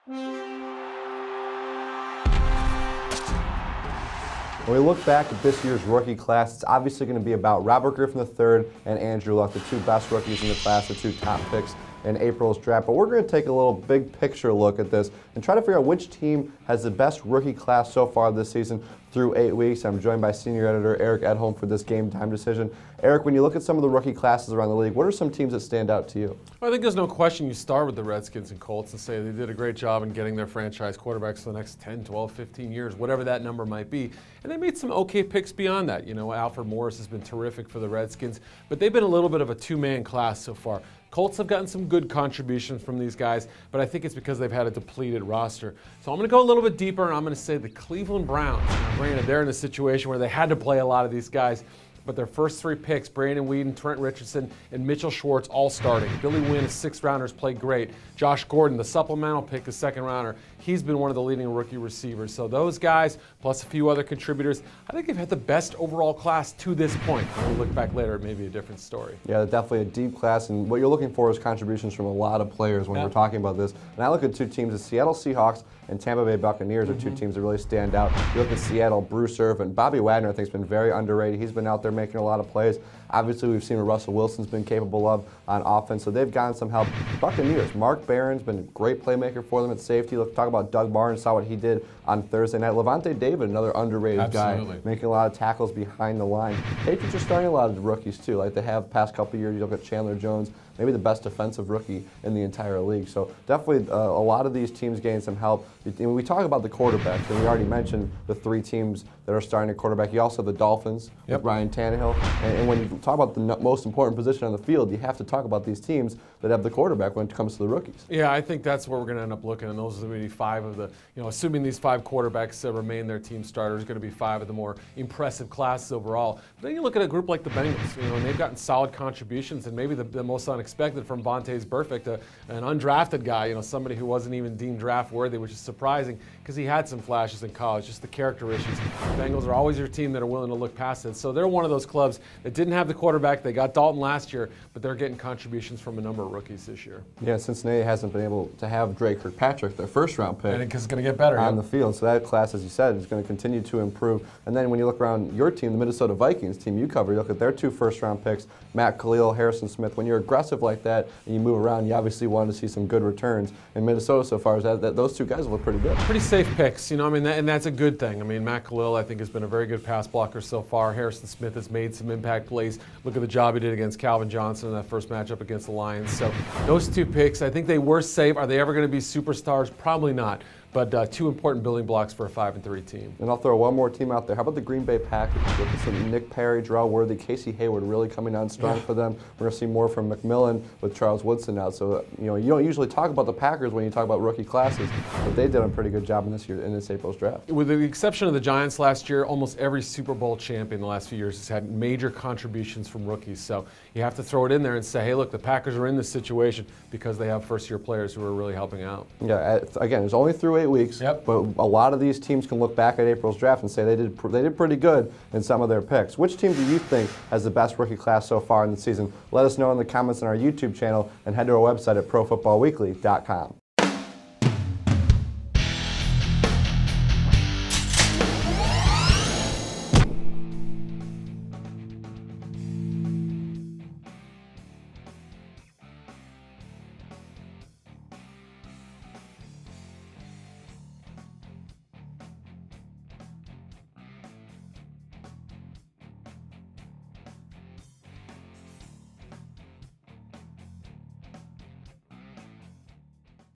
When we look back at this year's rookie class, it's obviously going to be about Robert Griffin III and Andrew Luck, the two best rookies in the class, the two top picks in April's draft. But we're going to take a little big picture look at this and try to figure out which team has the best rookie class so far this season through 8 weeks. I'm joined by senior editor Eric Edholm for this Game Time decision. Eric, when you look at some of the rookie classes around the league, what are some teams that stand out to you? Well, I think there's no question you start with the Redskins and Colts and say they did a great job in getting their franchise quarterbacks for the next 10, 12, 15 years, whatever that number might be. And they made some okay picks beyond that. You know, Alfred Morris has been terrific for the Redskins, but they've been a little bit of a two-man class so far. Colts have gotten some good contributions from these guys, but I think it's because they've had a depleted roster. So I'm going to go a little bit deeper, and I'm going to say the Cleveland Browns. Now, granted, they're in a situation where they had to play a lot of these guys, but their first three picks, Brandon Weeden, Trent Richardson, and Mitchell Schwartz, all starting. Billy Wynn, a sixth-rounder, has played great. Josh Gordon, the supplemental pick, a second-rounder, he's been one of the leading rookie receivers. So those guys, plus a few other contributors, I think they've had the best overall class to this point. When we look back later, it may be a different story. Yeah, definitely a deep class, and what you're looking for is contributions from a lot of players when we're talking about this. And I look at two teams, the Seattle Seahawks and Tampa Bay Buccaneers are two teams that really stand out. You look at Seattle, Bruce Irvin, Bobby Wagner, I think, has been very underrated. He's been out there making a lot of plays. Obviously, we've seen what Russell Wilson's been capable of on offense, so they've gotten some help. Buccaneers, Mark Barron's been a great playmaker for them at safety. Let's talk about Doug Barnes, saw what he did on Thursday night. Levante David, another underrated guy, making a lot of tackles behind the line. Patriots are starting a lot of rookies too, like they have the past couple years. You look at Chandler Jones, maybe the best defensive rookie in the entire league. So definitely a lot of these teams getting some help. We talk about the quarterbacks, and we already mentioned the three teams that are starting a quarterback. You also have the Dolphins with Ryan Tannehill. And when you talk about the most important position on the field, you have to talk about these teams that have the quarterback when it comes to the rookies. Yeah, I think that's where we're going to end up looking, and those are really five of the, assuming these five quarterbacks remain their team starters, going to be five of the more impressive classes overall. But then you look at a group like the Bengals, and they've gotten solid contributions, and maybe the most unexpected from Vontaze Burfict, an undrafted guy, somebody who wasn't even deemed draft worthy, which is surprising because he had some flashes in college, just the character issues. The Bengals are always your team that are willing to look past it. So they're one of those clubs that didn't have the quarterback. They got Dalton last year, but they're getting contributions from a number of rookies this year. Yeah, Cincinnati hasn't been able to have Drake Kirkpatrick, their first-round pick, and it's going to get better on the field. So that class, as you said, is going to continue to improve. And then when you look around your team, the Minnesota Vikings team you cover, you look at their two first-round picks, Matt Khalil, Harrison Smith. When you're aggressive like that and you move around, you obviously want to see some good returns. In Minnesota so far, those two guys look pretty good. Pretty safe picks, and that's a good thing. Matt Khalil, I think, has been a very good pass blocker so far. Harrison Smith has made some impact plays. Look at the job he did against Calvin Johnson in that first matchup against the Lions. So those two picks, I think they were safe. Are they ever going to be superstars? Probably not. But two important building blocks for a 5-3 team. And I'll throw one more team out there. How about the Green Bay Packers? Look at some Nick Perry, Jarrell Worthy, Casey Hayward really coming on strong for them. We're going to see more from McMillan with Charles Woodson out. So you don't usually talk about the Packers when you talk about rookie classes, but they did a pretty good job in this April's draft. With the exception of the Giants last year, almost every Super Bowl champion the last few years has had major contributions from rookies. So you have to throw it in there and say, hey, look, the Packers are in this situation because they have first-year players who are really helping out. Yeah, again, it's only through 8 weeks. But a lot of these teams can look back at April's draft and say they did pretty good in some of their picks. Which team do you think has the best rookie class so far in the season? Let us know in the comments on our YouTube channel and head to our website at ProFootballWeekly.com.